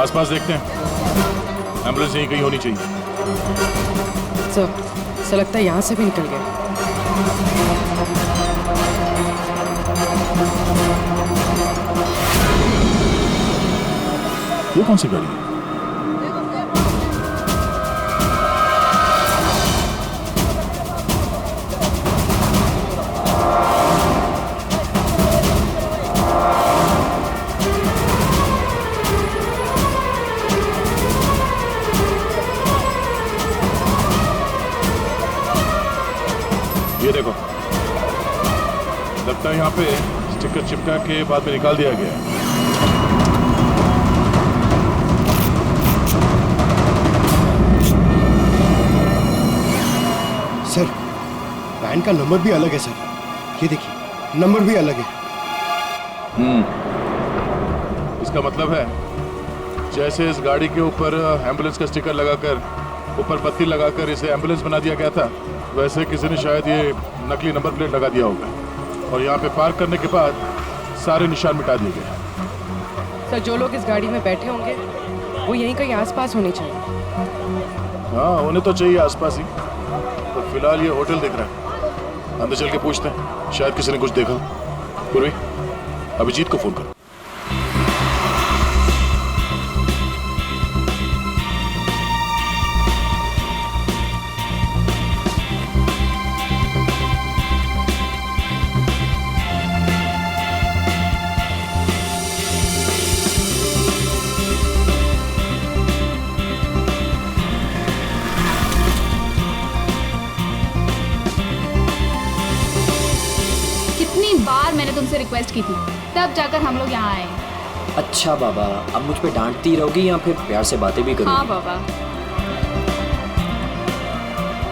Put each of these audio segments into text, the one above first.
आसपास देखते हैं, एम्बुलेंस यहीं कहीं होनी चाहिए। सर, ऐसा लगता है यहाँ से भी निकल गए। ये कौन सी गाड़ी है? ये देखो, लगता है यहाँ पे स्टिकर चिपका के बाद में निकाल दिया गया है। सर, वैन का नंबर भी अलग है सर। ये देखिए, नंबर भी अलग है। इसका मतलब है जैसे इस गाड़ी के ऊपर एम्बुलेंस का स्टिकर लगाकर ऊपर पत्ती लगाकर इसे एम्बुलेंस बना दिया गया था, वैसे किसी ने शायद ये नकली नंबर प्लेट लगा दिया होगा और यहाँ पे पार्क करने के बाद सारे निशान मिटा दिए गए। सर, जो लोग इस गाड़ी में बैठे होंगे वो यहीं कहीं आसपास होने चाहिए। हाँ, होने तो चाहिए आसपास ही। तो फिलहाल ये होटल दिख रहा है, अंदर चल के पूछते हैं, शायद किसी ने कुछ देखा। पूर्वी, अभिजीत को फोन करो। बार मैंने तुमसे रिक्वेस्ट की थी, तब जाकर हम लोग यहाँ आए। अच्छा बाबा, अब मुझ पे डांटती रहोगी या फिर प्यार से बातें भी करोगी? हाँ बाबा।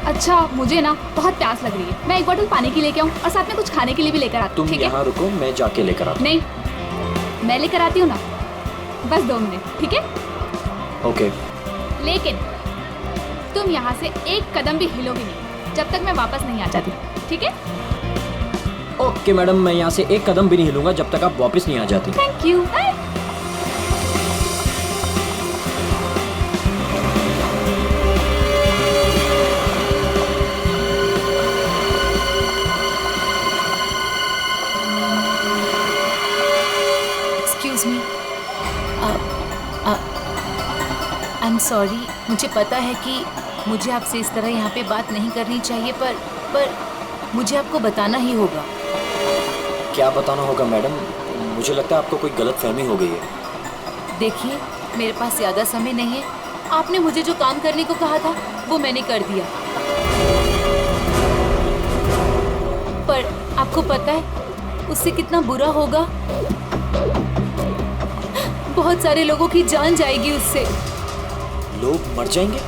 अच्छा, मुझे ना बहुत प्यास लग रही है, मैं एक बोतल पानी की लेके आऊँ और साथ में कुछ खाने के लिए भी लेकर आती हूँ। तुम यहाँ रुको, मैं जाके लेकर आता हूँ। नहीं, मैं लेकर आती हूँ ना, बस 2 मिनट, ठीक है? ओके। लेकिन तुम यहाँ से एक कदम भी हिलोगी नहीं जब तक मैं वापस नहीं आ जाती, ठीक है? ओके मैडम, मैं यहाँ से एक कदम भी नहीं हिलूंगा जब तक आप वापस नहीं आ जाती। Thank you. Excuse me, I am sorry. मुझे पता है कि मुझे आपसे इस तरह यहाँ पे बात नहीं करनी चाहिए, पर मुझे आपको बताना ही होगा। क्या बताना होगा मैडम? मुझे लगता है आपको कोई गलत फहमी हो गई है। देखिए, मेरे पास ज़्यादा समय नहीं है। आपने मुझे जो काम करने को कहा था वो मैंने कर दिया, पर आपको पता है उससे कितना बुरा होगा? बहुत सारे लोगों की जान जाएगी उससे। लोग मर जाएंगे?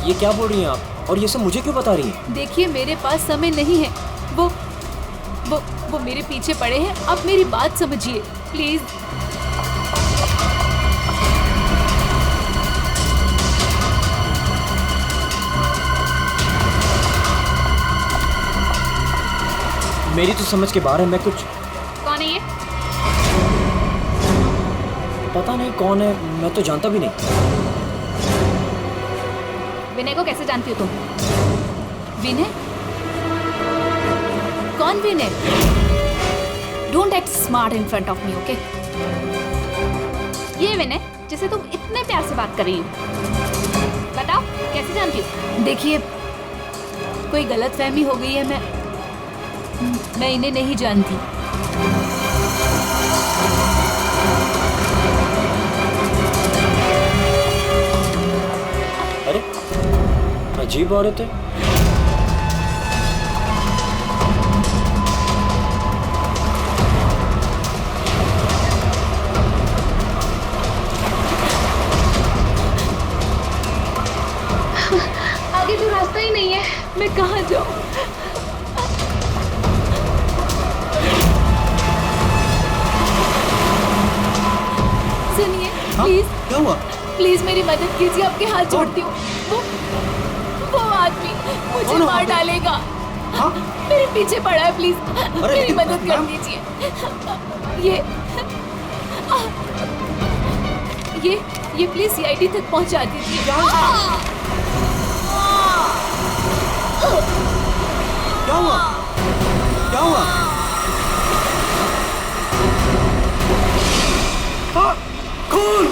ये क्या बोल रही हैं आप? और ये सब मुझे क्यों बता रही हैं? देखिए, मेरे पास समय नहीं है। वो मेरे पीछे पड़े हैं। आप मेरी बात समझिए प्लीज। मेरी तो समझ के बाहर है। मैं कुछ... कौन है ये? पता नहीं कौन है, मैं तो जानता भी नहीं। विनय को कैसे जानती हो तुम? विनय? कौन Vinay? Don't act smart in front of me, okay? ये विनय जिसे तुम इतने प्यार से बात कर रही हो, बताओ कैसे जानती हो? देखिए, कोई गलतफहमी हो गई है। मैं इन्हें नहीं जानती। अरे, अजीब औरत है। आगे तो रास्ता ही नहीं है, मैं कहाँ जाऊँ? सुनिए, प्लीज। क्या हुआ? प्लीज मेरी मदद कीजिए, आपके हाथ जोड़ती हूँ। वो आदमी मुझे मार डालेगा। मेरे पीछे पड़ा है, प्लीज मेरी मदद कर दीजिए। ये प्लीज सीआईडी तक पहुंचा दीजिए। क्या हुआ? क्या हुआ? हाँ, खून!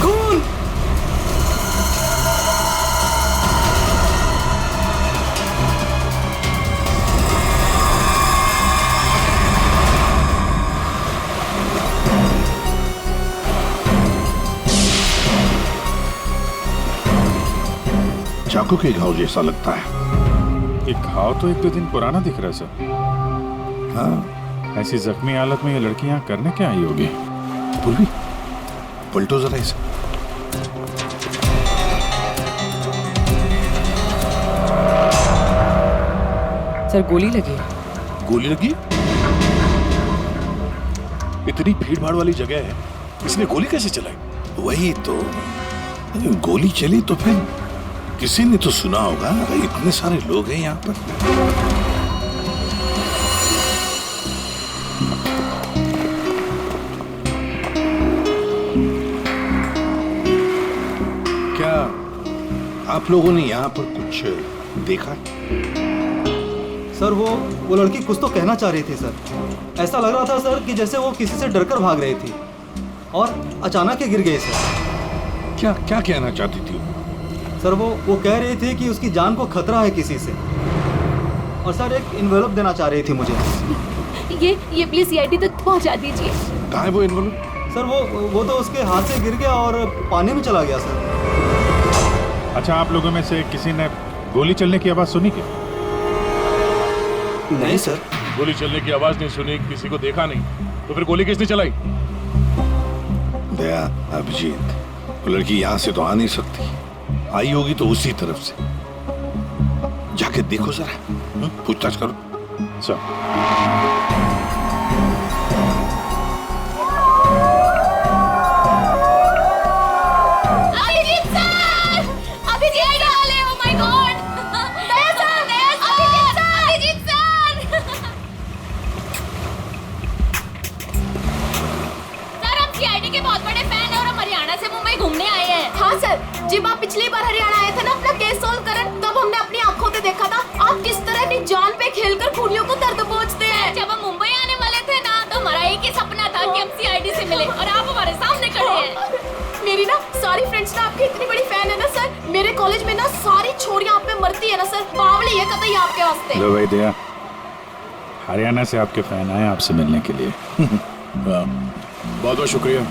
खून! चाकू के घाव जैसा लगता है। ये घाव तो 1-2 दिन पुराना दिख रहा है सर। हाँ, ऐसी जख्मी हालत में ये लड़की यहाँ करने क्या आई होगी? पूर्वी पलटो जरा इसे। सर गोली लगी। गोली लगी? इतनी भीड़ भाड़ वाली जगह है, इसने गोली कैसे चलाई? वही तो, गोली चली तो फिर किसी ने तो सुना होगा। इतने सारे लोग हैं यहाँ पर। क्या आप लोगों ने यहाँ पर कुछ देखा? सर वो लड़की कुछ तो कहना चाह रही थी सर। ऐसा लग रहा था सर कि जैसे वो किसी से डरकर भाग रही थी और अचानक ही गिर गई सर। क्या क्या कहना चाहती थी? सर वो कह रही थी कि उसकी जान को खतरा है किसी से, और सर एक इन्वेलप देना चाह रही थी मुझे। ये प्लीज सीआईडी तक पहुंचा दीजिए। कहाँ है वो इन्वेलप? सर वो तो उसके हाथ से गिर गया और पानी में चला गया सर। अच्छा, आप लोगों में से किसी ने गोली चलने की आवाज सुनी क्या? नहीं सर। गोली चलने की आवाज नहीं सुनी, किसी को देखा नहीं, तो फिर गोली किसने चलाई? दया, अभिजीत, वो लड़की यहाँ से तो आ नहीं सकती। आई होगी तो उसी तरफ से। जाके देखो जरा, पूछताछ करो। Sir, Abhijeet sir! Abhijeet sir! Oh my God! Daya sir! Abhijeet sir! Sir, हम सीआईडी के बहुत बड़े फैन हैं और हम हरियाणा से मुंबई घूमने आए हैं। हाँ सर, जब आप पिछली बार हरियाणा आए थे ना अपना केस सोल्व करन, तब हमने अपनी आंखों से देखा था आप किस तरह अपनी जान पे खेलकर खूनियों को दर्द पहुंचते हैं। जब हम मुंबई आने वाले थे ना, तो हमारा एक ही सपना था कि हम सीआईडी से मिले, और आप हमारे सामने खड़े हैं। मेरी ना सारी फ्रेंड्स ना आपकी इतनी बड़ी फैन है ना सर। मेरे कॉलेज में ना सारी छोरियां आप पे मरती है ना सर। बावली है कतई आपके वास्ते। लो भाई दया, हरियाणा से आपके फैन आए आपसे मिलने के लिए। बहुत बहुत शुक्रिया।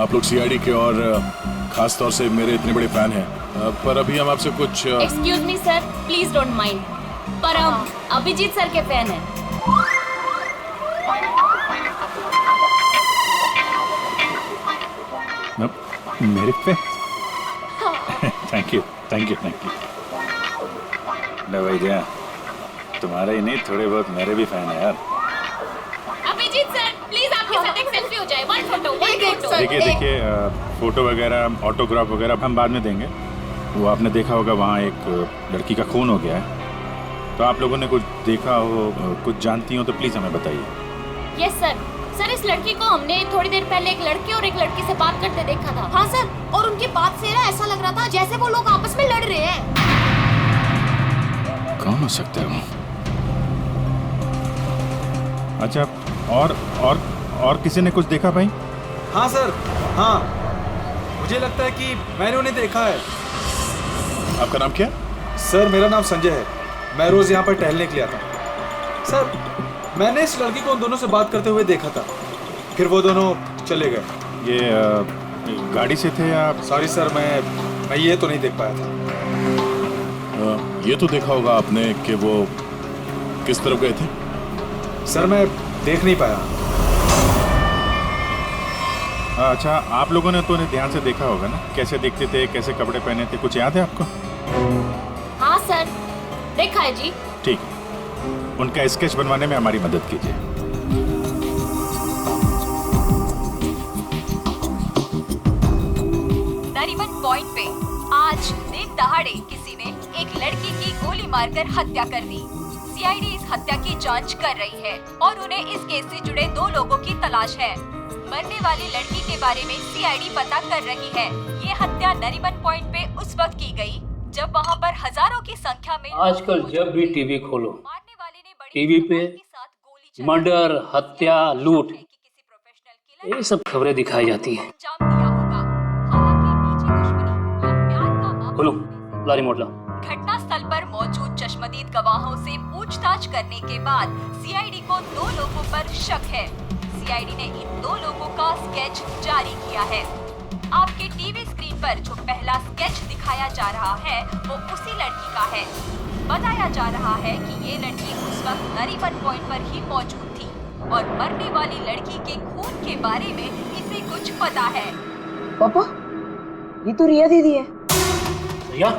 आप लोग सीआईडी के और खास तौर से मेरे इतने बड़े फैन हैं, पर अभी हम आपसे कुछ excuse me sir, please don't mind, पर हम अभिजीत सर के फैन हैं। मेरे पे? Thank you. लो भाई दया, तुम्हारे ही नहीं थोड़े बहुत मेरे भी फैन हैं यार। अभिजीत सर, प्लीज आपके साथ एक सेल्फी हो जाए। One photo. देखिए, फोटो वगैरह, ऑटोग्राफ वगैरह हम बाद में देंगे। वो आपने देखा होगा वहाँ एक लड़की का खून हो गया है, तो आप लोगों ने कुछ देखा हो, कुछ जानती हो तो प्लीज़ हमें बताइए। Yes sir. सर, इस लड़की को हमने थोड़ी देर पहले एक लड़के और एक लड़की से बात करते देखा था। हाँ सर, और उनकी बात से ना ऐसा लग रहा था जैसे वो लोग आपस में लड़ रहे हैं। कौन हो सकते हो? अच्छा, और किसी ने कुछ देखा भाई? हाँ सर, हाँ, मुझे लगता है कि मैंने उन्हें देखा है। आपका नाम क्या? सर, मेरा नाम संजय है। मैं रोज यहाँ पर टहलने के लिए आता हूँ। सर, मैंने इस लड़की को उन दोनों से बात करते हुए देखा था, फिर वो दोनों चले गए। ये गाड़ी से थे या? सॉरी सर, मैं ये तो नहीं देख पाया था। ये तो देखा होगा आपने कि वो किस तरफ गए थे? सर, मैं देख नहीं पाया। अच्छा, आप लोगों ने तो उन्हें ध्यान से देखा होगा ना, कैसे दिखते थे, कैसे कपड़े पहने थे, कुछ याद है आपको? हाँ सर, देखा है जी। ठीक, उनका स्केच बनवाने में हमारी मदद कीजिए। नरीमन पॉइंट पे आज दिन दहाड़े किसी ने एक लड़की की गोली मारकर हत्या कर दी। सीआईडी इस हत्या की जांच कर रही है और उन्हें इस केस से जुड़े 2 लोगों की तलाश है। मरने वाली लड़की के बारे में सीआईडी पता कर रही है। ये हत्या नरीमन पॉइंट पे उस वक्त की गई जब वहाँ पर हजारों की संख्या में आजकल जब भी टीवी खोलो, मारने वाले ने बड़ी टीवी पे धमाके के साथ गोली चलाई। मर्डर, हत्या, लूट, किसी प्रोफेशनल किलर ये सब खबरें दिखाई जाती हैं। अंजाम दिया होगा। हालांकि निजी दुश्मनी या प्यार का मामला खोलो, ला रिमोट ला। घटना स्थल पर मौजूद चश्मदीद गवाहों से पूछताछ करने के बाद सीआईडी को 2 लोगों पर शक है। सीआईडी ने इन 2 लोगों का स्केच जारी किया है। आपके टीवी स्क्रीन पर जो पहला स्केच दिखाया जा रहा है वो उसी लड़की का है। बताया जा रहा है कि ये लड़की उस वक्त नरीमन पॉइंट पर ही मौजूद थी और मरने वाली लड़की के खून के बारे में इसे कुछ पता है। पापा, ये तो रिया दीदी है। रिया,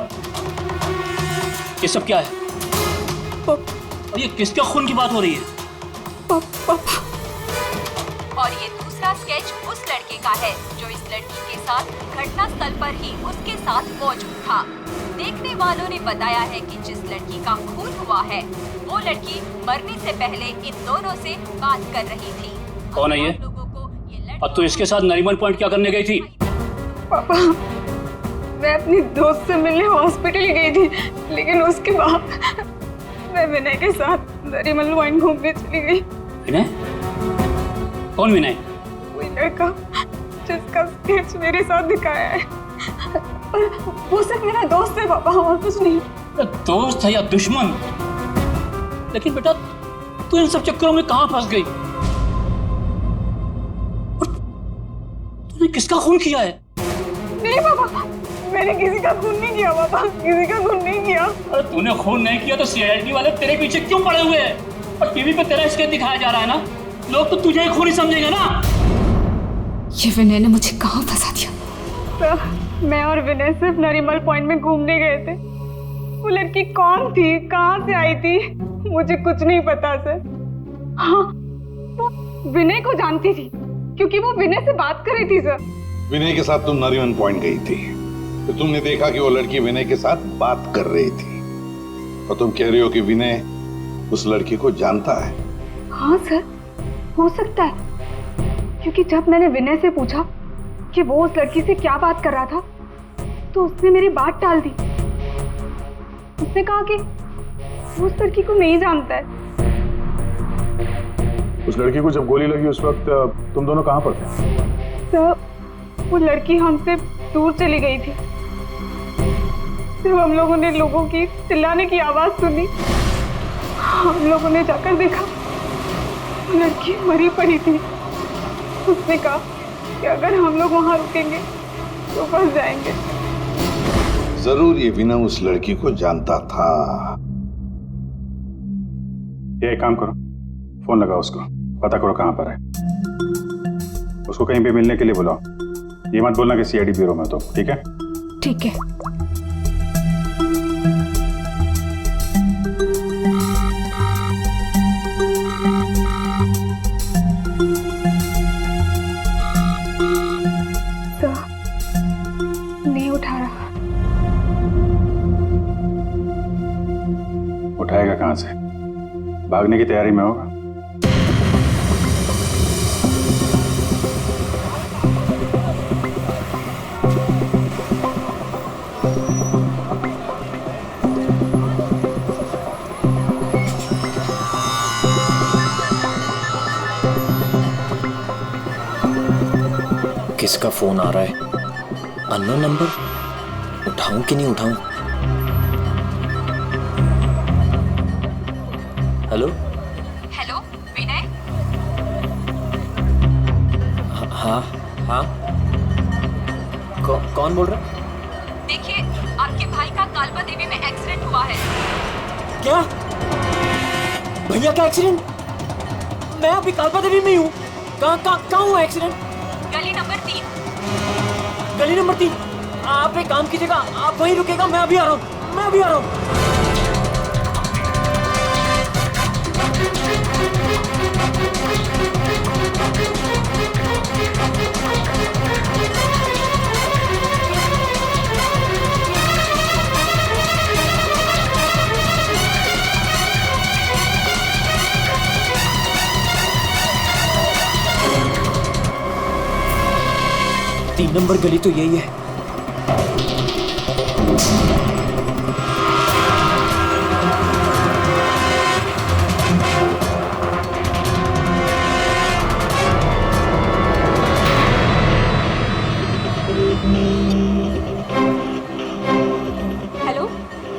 ये सब क्या है? और ये किसके खून की बात हो रही है? पापा। और ये दूसरा स्केच उस लड़के का है जो इस लड़की के साथ घटना स्थल पर ही उसके साथ मौजूद था। देखने वालों ने बताया है कि जिस लड़की का खून हुआ है वो लड़की मरने से पहले इन दोनों से बात कर रही थी। कौन है ये? लोगों को ये और तू इसके साथ नरीमन पॉइंट क्या करने गई थी? पापा, मैं अपनी दोस्त से मिलने हॉस्पिटल गई थी, लेकिन उसके बाद मैं विनय के साथ नरीमन पॉइंट घूमने चली गई। विनय? कौन विनय? वही लड़का जिसका स्केच मेरे साथ दिखाया है। वो सिर्फ मेरा दोस्त है पापा, और कुछ नहीं। दोस्त है या दुश्मन? लेकिन बेटा तू इन सब चक्करों में कहां फंस गई? तूने किसका खून किया है? नहीं पापा, मैंने किसी का खून नहीं किया पापा, किसी का खून नहीं किया। अरे तूने खून नहीं किया तो सीआईडी वाले तेरे पीछे क्यों पड़े हुए हैं? और टीवी पे तेरा स्केच दिखाया जा रहा है ना, लोग तो तुझे ही खूनी समझेंगे ना। ये विनय ने मुझे कहाँ फंसा दिया? सर, मैं और विनय सिर्फ नरीमन पॉइंट में घूमने गए थे। वो लड़की कौन थी, कहाँ से आई थी, मुझे कुछ नहीं पता सर। हाँ, वो विनय को जानती थी क्योंकि वो विनय से बात कर रही थी सर। विनय के साथ तुम नरीमन पॉइंट गई थी, तो तुमने देखा कि वो लड़की विनय के साथ बात कर रही थी, और तुम कह रही हो कि विनय उस लड़की को जानता है। हाँ सर, हो सकता है, क्योंकि जब मैंने विनय से पूछा कि वो उस लड़की से क्या बात कर रहा था तो उसने मेरी बात टाल दी। उसने कहा कि वो उस लड़की को नहीं जानता है। उस लड़की को जब गोली लगी उस वक्त तुम दोनों कहाँ पर थे? सर, वो लड़की हमसे दूर चली गई थी। जब हम लोगों ने लोगों की चिल्लाने की आवाज सुनी, हम लोगों ने जाकर देखा वो लड़की मरी पड़ी थी। उसने कहा कि अगर हम लोग वहां रुकेंगे तो फंस जाएंगे। जरूर ये विनय उस लड़की को जानता था। ये एक काम करो, फोन लगाओ उसको, पता करो कहाँ पर है। उसको कहीं पे मिलने के लिए बुलाओ। ये मत बोलना कि सीआईडी ब्यूरो में, तो ठीक है? ठीक है। नहीं उठा रहा। उठाएगा कहाँ से? भागने की तैयारी में होगा। किसका फोन आ रहा है? Unknown number. उठाऊं कि नहीं उठाऊं? हेलो? हेलो विनय? हाँ हाँ। कौन बोल रहा है? देखिए, आपके भाई का कालबा देवी में एक्सीडेंट हुआ है। क्या? भैया का एक्सीडेंट? मैं अभी कालबा देवी में हूँ। कहाँ हुआ एक्सीडेंट? गली नंबर 3। गली नंबर 3? आप एक काम कीजिएगा, आप वहीं रुकेगा, मैं अभी आ रहा हूँ, मैं अभी आ रहा हूँ। 3 नंबर गली तो यही है। हेलो,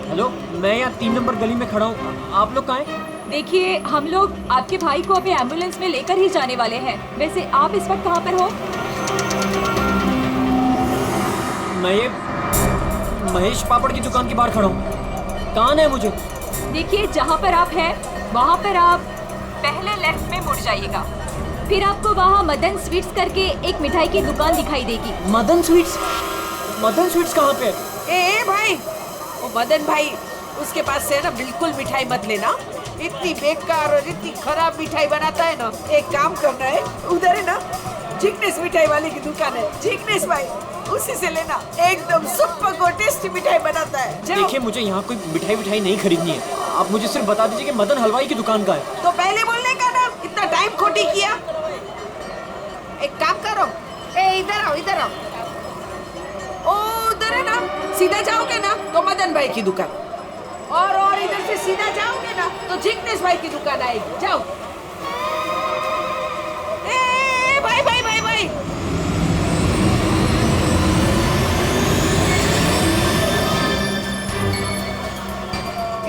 हेलो, मैं यहाँ 3 नंबर गली में खड़ा हूँ। आप लोग कहाँ हैं? देखिए हम लोग आपके भाई को अभी एम्बुलेंस में लेकर ही जाने वाले हैं। वैसे आप इस वक्त कहाँ पर हो? मैं ये महेश पापड़ की दुकान के बाहर खड़ा हूँ। कहाँ है मुझे? देखिए जहाँ पर आप हैं वहाँ पर आप पहले लेफ्ट में मुड़ जाइएगा, फिर आपको वहाँ मदन स्वीट्स करके एक मिठाई की दुकान दिखाई देगी। मदन स्वीट्स? मदन स्वीट्स कहाँ पे है? ए भाई, वो मदन भाई, उसके पास से ना बिल्कुल मिठाई मत लेना। इतनी बेकार और इतनी खराब मिठाई बनाता है ना। एक काम करना है, उधर है ना झिकनेस मिठाई वाले की दुकान है, झिकनेस भाई, उसी से लेना। एकदम सुपर को टेस्टी मिठाई बनाता है। देखिए मुझे यहाँ कोई मिठाई नहीं खरीदनी है। आप मुझे सिर्फ बता दीजिए कि मदन हलवाई की दुकान का है। तो पहले बोलने का ना, इतना टाइम खोटी किया। एक काम करो, इधर आओ, इधर आओ। ओ उधर है ना, सीधा जाओगे ना तो मदन भाई की दुकान, और इधर से सीधा जाओगे ना तो झिकनेस भाई की दुकान आएगी। जाओ। ए भाई भाई भाई भाई,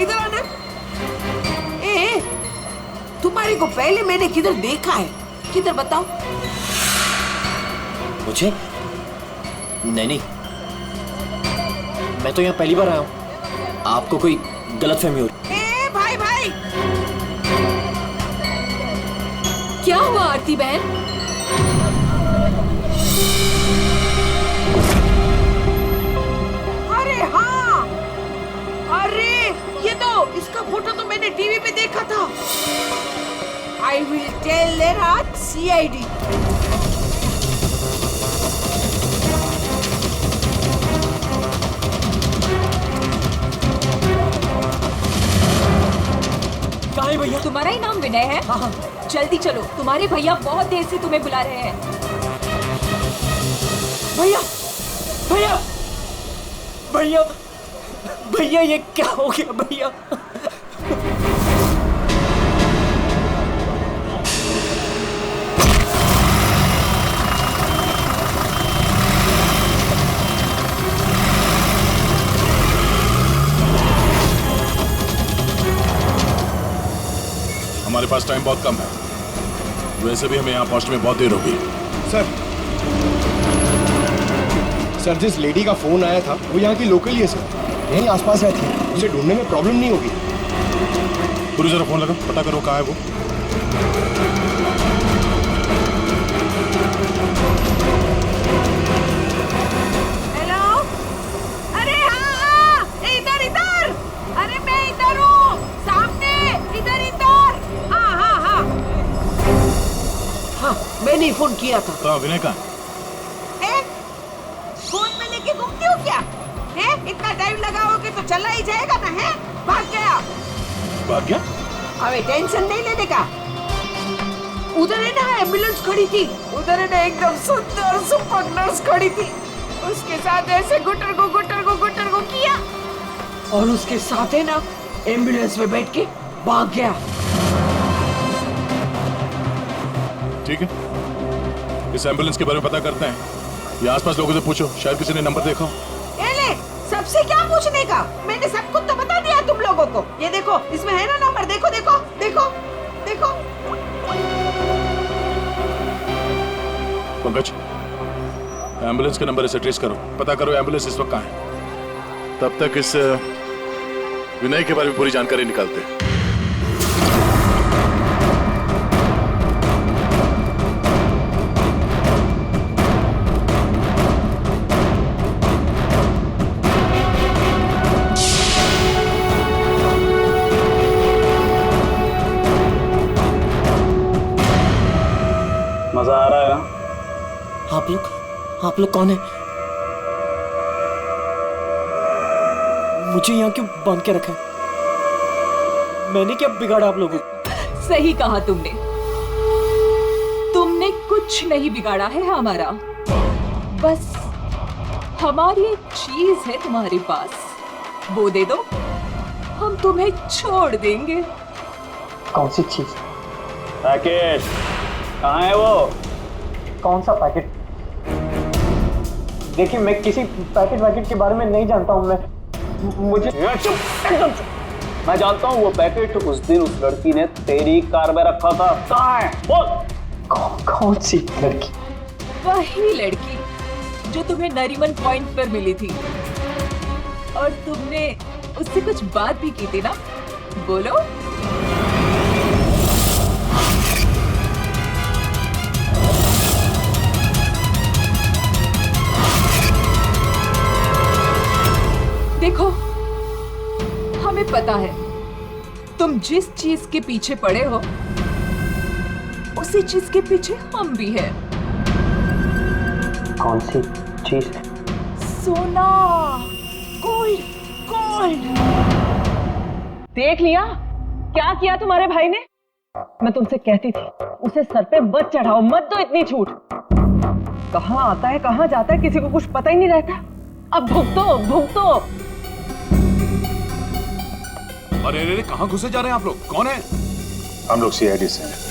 इधर आना। ए तुम्हारे को पहले मैंने किधर देखा है? किधर बताओ? मुझे? नहीं, मैं तो यहाँ पहली बार आया हूँ। आपको कोई गलतफहमी हो रही? ए भाई भाई, क्या हुआ आरती बहन? अरे हाँ, अरे ये तो, इसका फोटो तो मैंने टीवी पे देखा था। I will tell their CID। कहाँ है भैया? तुम्हारा ही नाम विनय है? हाँ। जल्दी चलो, तुम्हारे भैया बहुत देर से तुम्हें बुला रहे हैं। भैया, भैया, भैया, भैया, ये क्या हो गया भैया? हमारे पास टाइम बहुत कम है, वैसे भी हमें यहाँ पहुँचने में बहुत देर होगी। सर, जिस लेडी का फोन आया था वो यहाँ की लोकल ही है सर, यहीं आसपास रहती है। उसे ढूंढने में प्रॉब्लम नहीं होगी। पूरी जरा फोन लगा, पता करो कहाँ है वो। हेलो, अरे हाँ, इधर इधर, अरे मैं इधर हूँ, सामने, इधर इधर। हाँ हाँ हाँ हाँ, मैंने फोन किया था। तो विनय कहाँ? फोन में लेके घूमती हो क्या? है? इतना टाइम लगाओगे तो चला ही जाएगा ना। है? भाग गया। भाग गया? अबे टेंशन नहीं लेने का। उधर है ना एम्बुलेंस खड़ी थी, उधर है ना एकदम सुंदर सुपर नर्स खड़ी थी, उसके साथ ऐसे गुटर को किया, और उसके साथ है ना एम्बुलेंस में बैठ के भाग गया। ठीक है, इस एम्बुलेंस के बारे में पता करते हैं। ये आसपास लोगों से पूछो, शायद किसी ने नंबर देखा हो। ले, सबसे क्या पूछने का? मैंने सब कुछ तो बता दिया तुम लोगों को। ये देखो, इसमें है ना नंबर, देखो देखो देखो देखो। पंकज, एम्बुलेंस का नंबर इसे ट्रेस करो, पता करो एम्बुलेंस इस वक्त कहाँ है। तब तक इस विनय के बारे में पूरी जानकारी निकालते हैं। मजा आ रहा है ना? आप लोग कौन है? मुझे यहाँ क्यों बांध के रखा है? मैंने क्या बिगाड़ा आप लोगों को? सही कहा तुमने कुछ नहीं बिगाड़ा है हमारा। बस हमारी एक चीज है तुम्हारे पास, वो दे दो, हम तुम्हें छोड़ देंगे। कौन सी चीज? पैकेट कहाँ है वो? कौन सा पैकेट? देखिए मैं किसी पैकेट के बारे में नहीं जानता हूँ। मुझे चुप एकदम चुप। मैं जानता हूँ वो पैकेट उस दिन उस लड़की ने तेरी कार में रखा था। कहाँ है बोल। कौन सी लड़की? वही लड़की जो तुम्हें नरीमन पॉइंट पर मिली थी और तुमने उससे कुछ बात भी की थी ना, बोलो। देखो, हमें पता है तुम जिस चीज के पीछे पड़े हो उसी चीज के पीछे हम भी हैं। कौन सी चीज? सोना, गोल्ड, गोल्ड। देख लिया क्या किया तुम्हारे भाई ने? मैं तुमसे कहती थी उसे सर पे मत चढ़ाओ, मत दो इतनी छूट। कहाँ आता है कहाँ जाता है किसी को कुछ पता ही नहीं रहता। अब भुगतो भुगतो। अरे अरे कहाँ घुसे जा रहे हैं आप लोग? कौन है? हम लोग सीआईडी से हैं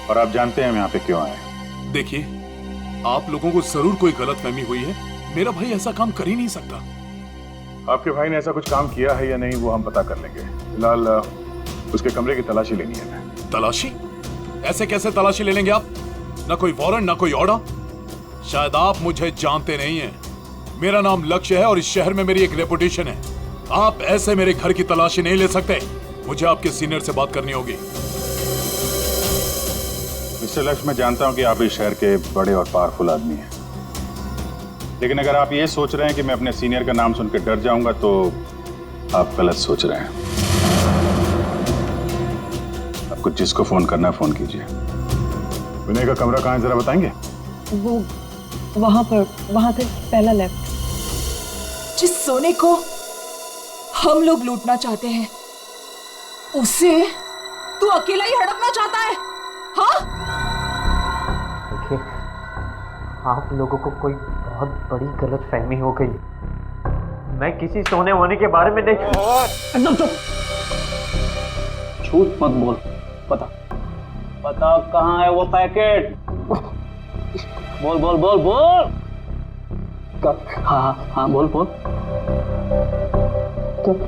और आप जानते हैं हम यहाँ पे क्यों आए। देखिए, आप लोगों को जरूर कोई गलतफहमी हुई है। मेरा भाई ऐसा काम कर ही नहीं सकता। आपके भाई ने ऐसा कुछ काम किया है या नहीं वो हम पता कर लेंगे। फिलहाल उसके कमरे की तलाशी लेनी है। तलाशी? ऐसे कैसे तलाशी ले लेंगे आप? ना कोई वारंट ना कोई ऑर्डर। शायद आप मुझे जानते नहीं हैं। मेरा नाम लक्ष्य है और इस शहर में मेरी एक रेपुटेशन है। आप ऐसे मेरे घर की तलाशी नहीं ले सकते। मुझे आपके सीनियर से बात करनी होगी। मिस्टर लक्ष्य, मैं जानता हूं कि आप इस शहर के बड़े और पावरफुल आदमी हैं, लेकिन अगर आप ये सोच रहे हैं कि मैं अपने सीनियर का नाम सुनकर डर जाऊंगा तो आप गलत सोच रहे हैं। आपको जिसको फोन करना है फोन कीजिए। विनय का कमरा कहाँ है जरा बताएंगे? वो वहां पर, वहां से पहला लेफ्ट। जिस सोने को हम लोग लूटना चाहते हैं उसे तू अकेला ही हड़पना चाहता है? हाँ? देखिए, आप लोगों को कोई बहुत बड़ी गलतफहमी हो गई। मैं किसी सोने वोने के बारे में नहीं। एकदम चुप। झूठ मत बोल। पता कहाँ है वो पैकेट? बोल बोल बोल बोल। हाँ हाँ बोल बोल।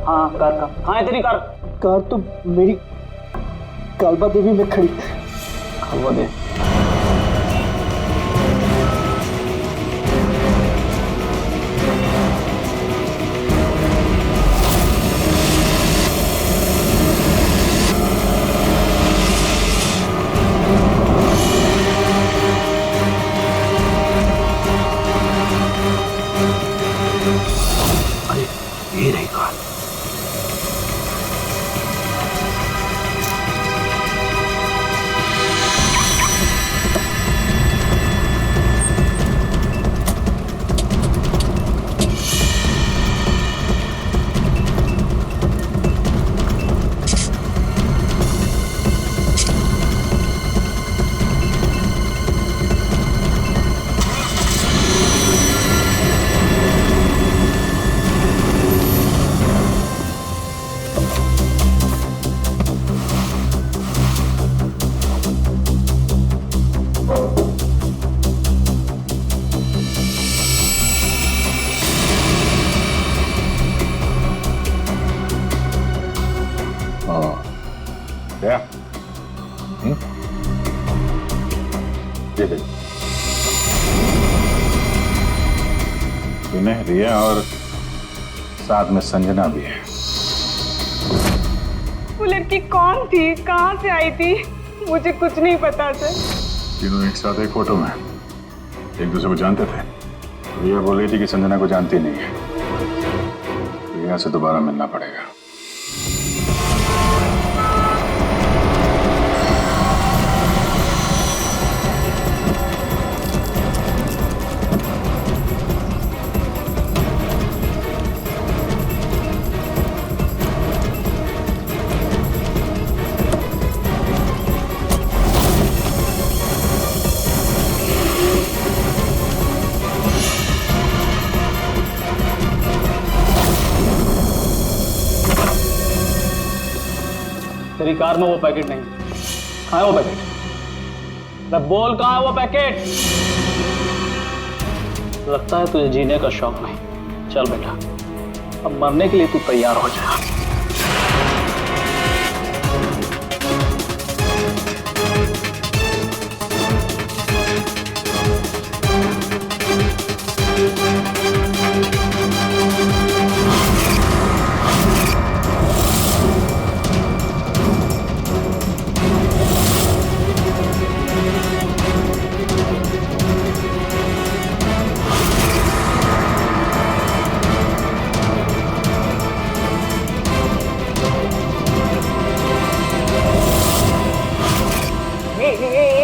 हाँ कार का कहाँ है तेरी कार? कार तो मेरी कालबा देवी में खड़ी। कालबा देवी? ये रही कार। क्या? ये देख, विनय, रिया और साथ में संजना भी है। वो लड़की कौन थी, कहाँ से आई थी? मुझे कुछ नहीं पता सर। तीनों एक साथ एक फोटो में एक दूसरे को जानते थे। रिया बोल रही थी कि संजना को जानती नहीं है। रिया से दोबारा मिलना पड़ेगा। तेरी कार में वो पैकेट नहीं। कहाँ है वो पैकेट? मैं बोल, कहाँ है वो पैकेट? लगता है तुझे जीने का शौक नहीं। चल बेटा, अब मरने के लिए तू तैयार हो जा।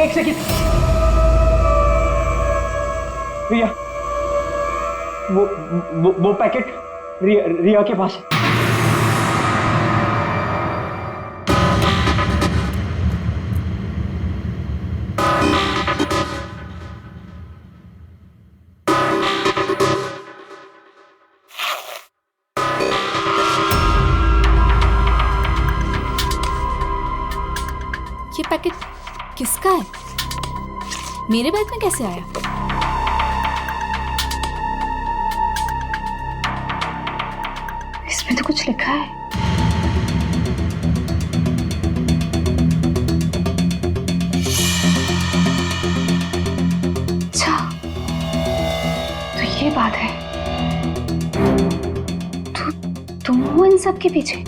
एक सेकंड रिया, वो पैकेट रिया के पास है। ये पैकेट किसका है? मेरे बैग में कैसे आया? इसमें तो कुछ लिखा है। अच्छा, तो ये बात है। तुम हो इन सब के पीछे?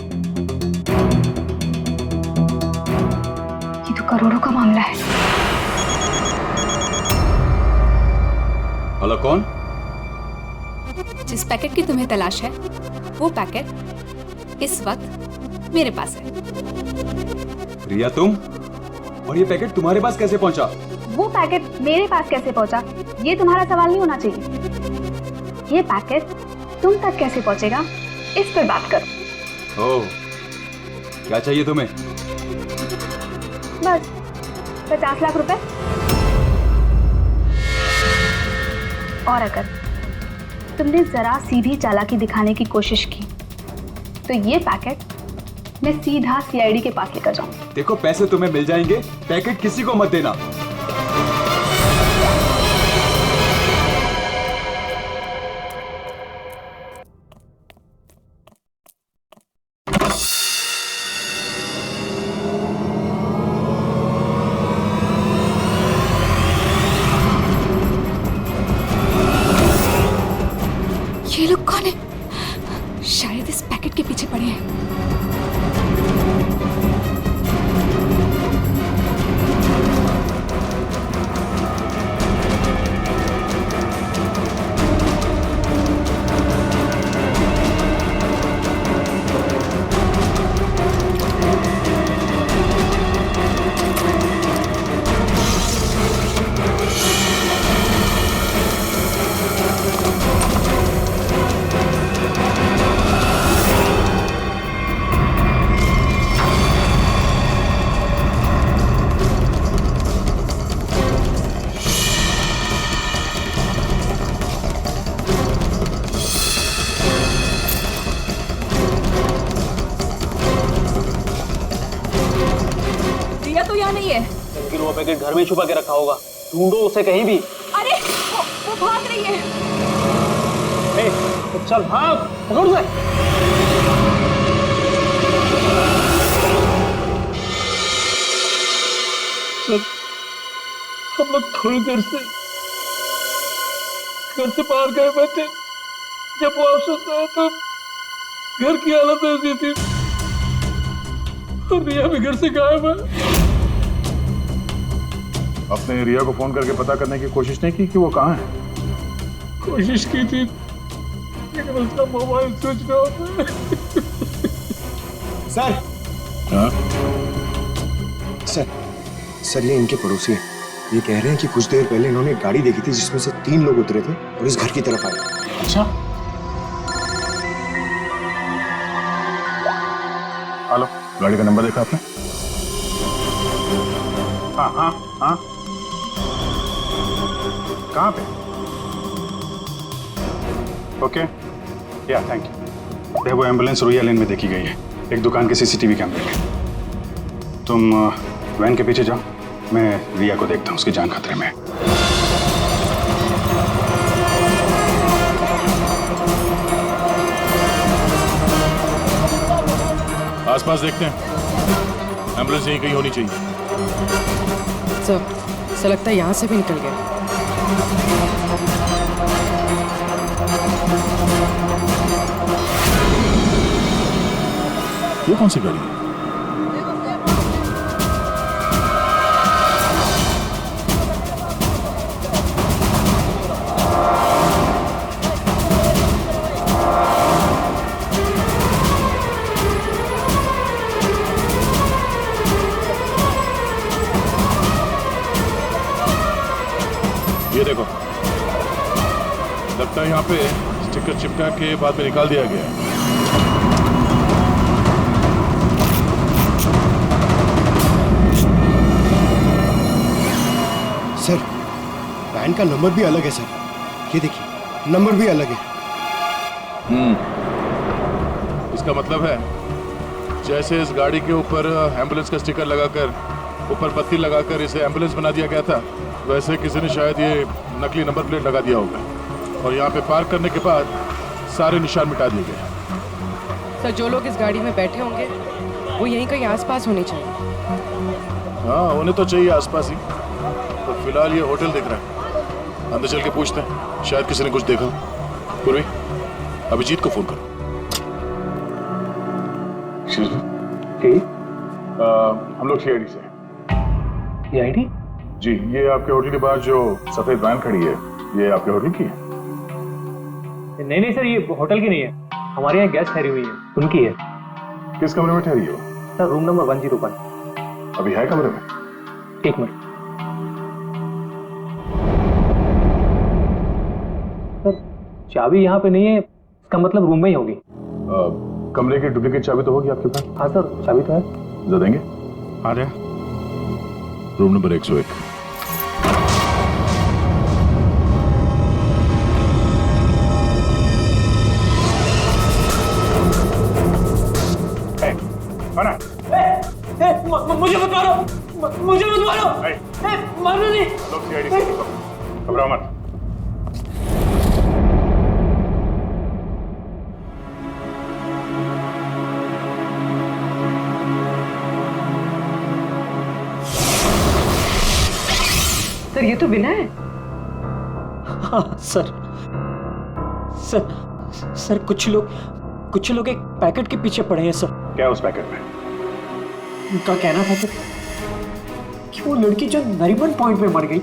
करोड़ों का मामला है। हेलो, कौन? जिस पैकेट की तुम्हें तलाश है, वो पैकेट इस वक्त मेरे पास है। रिया, तुम? और ये पैकेट तुम्हारे पास कैसे पहुंचा? वो पैकेट मेरे पास कैसे पहुंचा, ये तुम्हारा सवाल नहीं होना चाहिए। ये पैकेट तुम तक कैसे पहुंचेगा, इस पर बात करो। ओह, क्या चाहिए तुम्हें? बस 50 लाख रुपए। और अगर तुमने जरा सी भी चालाकी दिखाने की कोशिश की तो ये पैकेट मैं सीधा सीआईडी के पास लेकर जाऊंगी। देखो, पैसे तुम्हें मिल जाएंगे, पैकेट किसी को मत देना। ये लोग कौन है? शायद इस पैकेट के पीछे पड़े हैं। लेकिन वो पैकेट घर में छुपा के रखा होगा। ढूंढो उसे कहीं भी। अरे वो भाग रही है। तो चल भाग, पकड़ उसे। सर, हम लोग थोड़ी देर से घर से बाहर गए हुए थे। जब वापस आए तो घर की हालत ऐसी थी और रिया भी घर से गायब है। आपने रिया को फोन करके पता करने की कोशिश नहीं की कि वो कहाँ है? कोशिश की थी लेकिन उसका मोबाइल स्विच ऑफ है। सर। हाँ? सर, ये इनके पड़ोसी हैं। ये कह रहे हैं कि कुछ देर पहले इन्होंने एक गाड़ी देखी थी जिसमें से 3 लोग उतरे थे और इस घर की तरफ आए। अच्छा, हेलो, गाड़ी का नंबर देखा आपने? हाँ हाँ हाँ, कहाँ पे? ओके, या थैंक यू। वो एम्बुलेंस रोहिया लेन में देखी गई है, एक दुकान के सीसीटीवी कैमरे में। तुम वैन के पीछे जाओ, मैं रिया को देखता हूँ, उसकी जान खतरे में है। आसपास देखते हैं, एम्बुलेंस यहीं कहीं होनी चाहिए। सर, ऐसा लगता है यहाँ से भी निकल गया। ये कौन सी गाड़ी है? ये देखो, लगता है यहाँ पे स्टिकर चिपका के बाद में निकाल दिया गया है। सर, वैन का नंबर भी अलग है सर, ये देखिए नंबर भी अलग है। इसका मतलब है जैसे इस गाड़ी के ऊपर एम्बुलेंस का स्टिकर लगाकर ऊपर पत्ती लगाकर इसे एम्बुलेंस बना दिया गया था, वैसे किसी ने शायद ये नकली नंबर प्लेट लगा दिया होगा और यहाँ पे पार्क करने के बाद सारे निशान मिटा दिए गए। सर, जो लोग इस गाड़ी में बैठे होंगे वो यहीं कहीं आसपास होने चाहिए। हाँ, होने तो चाहिए आसपास ही, तो फिलहाल ये होटल दिख रहा है। अंदर चल के पूछते हैं, शायद किसी ने कुछ देखा। पूर्वी, अभिजीत को फोन करो। हम लोग सीआईडी से। सीआईडी? जी, ये आपके होटल के बाहर जो सफेद वैन खड़ी है, ये आपके होटल की है? नहीं सर, ये होटल की नहीं है, हमारे यहाँ गेस्ट ठहरी हुई है, उनकी है। किस कमरे में ठहरी हो? Sir, room number 101। अभी है कमरे में? एक मिनट सर, चाबी यहाँ पे नहीं है, इसका मतलब रूम में ही होगी। कमरे की डुप्लीकेट चाबी तो होगी आपके पास? हाँ सर, चाबी तो है। जरा देंगे? आ जा। Room number 101। मुझे मत मारो, मुझे मत मारो, मारो नहीं। लोग सीआईडी से, घबराओ मत। सर, ये तो बिना है। हाँ सर, सर कुछ लोग एक पैकेट के पीछे पड़े हैं सर। क्या उस पैकेट में? उनका कहना था कि वो लड़की जो नरीमन पॉइंट पे मर गई,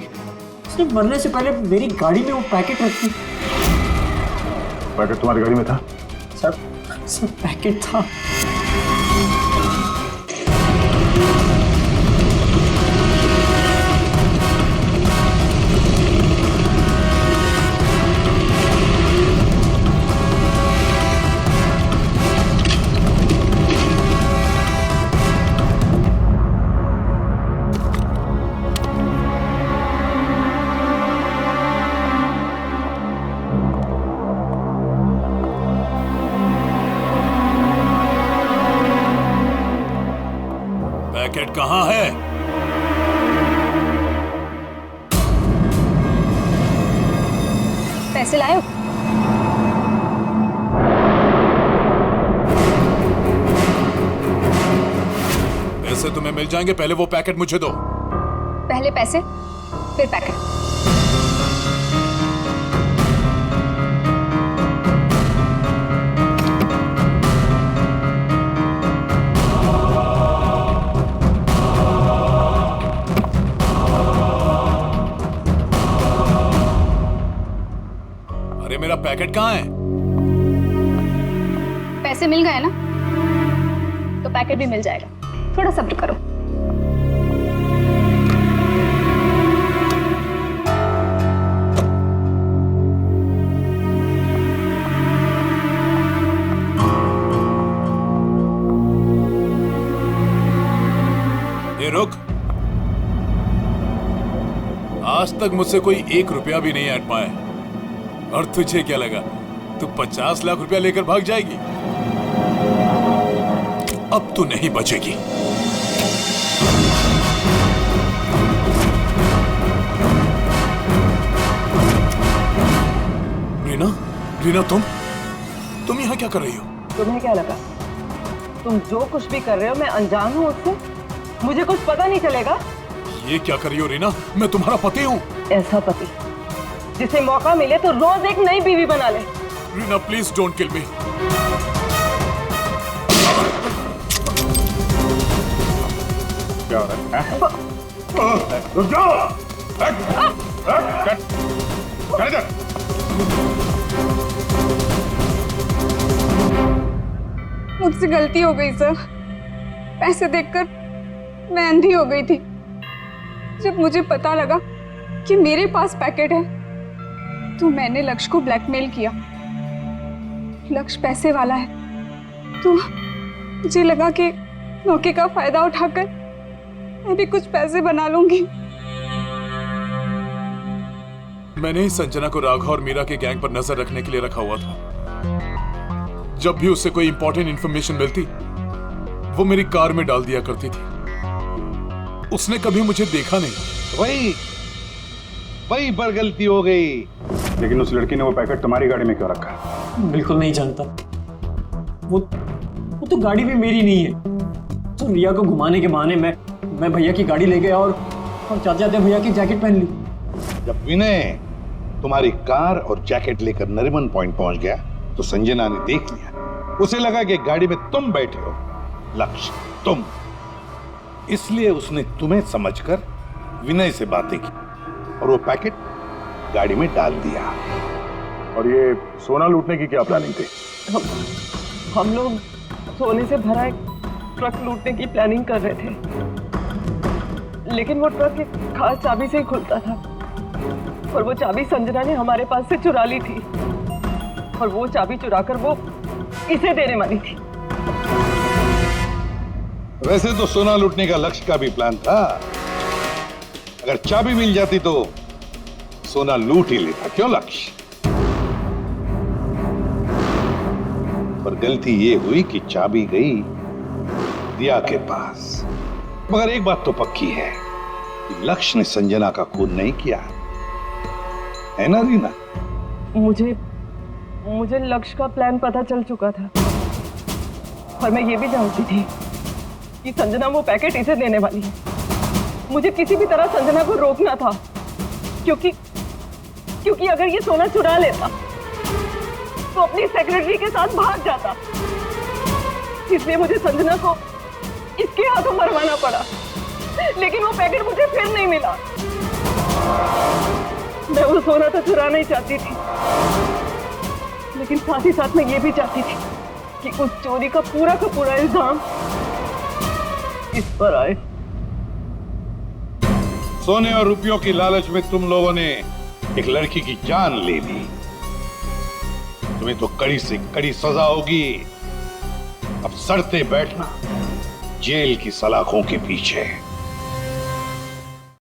उसने मरने से पहले मेरी गाड़ी में वो पैकेट रखी। पैकेट तुम्हारी गाड़ी में था? सर पैकेट था। पैकेट कहाँ है? पैसे लाए हो? पैसे तुम्हें मिल जाएंगे, पहले वो पैकेट मुझे दो। पहले पैसे, फिर पैकेट। मेरा पैकेट कहाँ है? पैसे मिल गए ना, तो पैकेट भी मिल जाएगा। थोड़ा सब्र करो। ये रुक। आज तक मुझसे कोई 1 रुपया भी नहीं हट पाया, और तुझे क्या लगा तू 50 लाख रुपया लेकर भाग जाएगी? अब तू नहीं बचेगी। रीना, रीना तुम यहाँ क्या कर रही हो? तुम्हें क्या लगा तुम जो कुछ भी कर रहे हो मैं अनजान हूँ उससे? मुझे कुछ पता नहीं चलेगा? ये क्या कर रही हो रीना? मैं तुम्हारा पति हूँ। ऐसा पति जिसे मौका मिले तो रोज एक नई बीवी बना ले। रीना प्लीज डोंट किल मी। क्या हो रहा है? रुक जाओ! मुझसे गलती हो गई सर। पैसे देखकर मैं अंधी हो गई थी। जब मुझे पता लगा कि मेरे पास पैकेट है तो मैंने लक्ष्य को ब्लैकमेल किया। लक्ष्य पैसे वाला है तो मुझे लगा कि मौके का फायदा उठाकर मैं भी कुछ पैसे बना लूंगी। मैंने ही संजना को राघव और मीरा के गैंग पर नजर रखने के लिए रखा हुआ था। जब भी उससे कोई इंपॉर्टेंट इंफॉर्मेशन मिलती वो मेरी कार में डाल दिया करती थी। उसने कभी मुझे देखा नहीं। वही पर गलती हो गई। लेकिन उस लड़की ने वो पैकेट तुम्हारी गाड़ी में क्यों रखा है? बिल्कुल नहीं जानता। वो तो गाड़ी भी मेरी नहीं है। तो रिया को घुमाने के बहाने मैं भैया की गाड़ी ले गया और जाते जाते भैया की जैकेट पहन ली। जब विनय तुम्हारी कार और जैकेट लेकर नरीमन पॉइंट पहुंच गया तो संजना ने देख लिया। उसे लगा कि गाड़ी में तुम बैठे हो, लक्ष्य तुम। इसलिए उसने तुम्हें समझकर विनय से बातें की और वो पैकेट गाड़ी में डाल दिया। और ये सोना लूटने की क्या प्लानिंग थी? हम लोग सोने से भरा एक ट्रक लूटने की प्लानिंग कर रहे थे, लेकिन वो ट्रक एक खास चाबी से ही खुलता था और वो चाबी संजना ने हमारे पास से चुरा ली थी और वो चाबी चुराकर वो इसे देने वाली थी। वैसे तो सोना लूटने का लक्ष्य का भी प्लान था। अगर चाबी मिल जाती तो सोना लूट ही लेता। क्यों लक्ष्य? पर गलती ये हुई कि चाबी गई दिया के पास। मगर एक बात तो पक्की है कि लक्ष्य ने संजना का खून नहीं किया, है ना रीना? मुझे लक्ष्य का प्लान पता चल चुका था और मैं ये भी जानती थी कि संजना वो पैकेट इसे देने वाली है। मुझे किसी भी तरह संजना को रोकना था क्योंकि अगर ये सोना चुरा लेता तो अपनी सेक्रेटरी के साथ भाग जाता। इसलिए मुझे संजना को इसके हाथों मरवाना पड़ा, लेकिन वो पैकेट मुझे फिर नहीं मिला। मैं वो सोना तो चुराना ही चाहती थी, लेकिन साथ ही साथ मैं ये भी चाहती थी कि उस चोरी का पूरा इल्जाम इस पर आए। सोने और रुपयों की लालच में तुम लोगों ने एक लड़की की जान ले ली। तुम्हें तो कड़ी से कड़ी सजा होगी। अब सड़ते बैठना जेल की सलाखों के पीछे।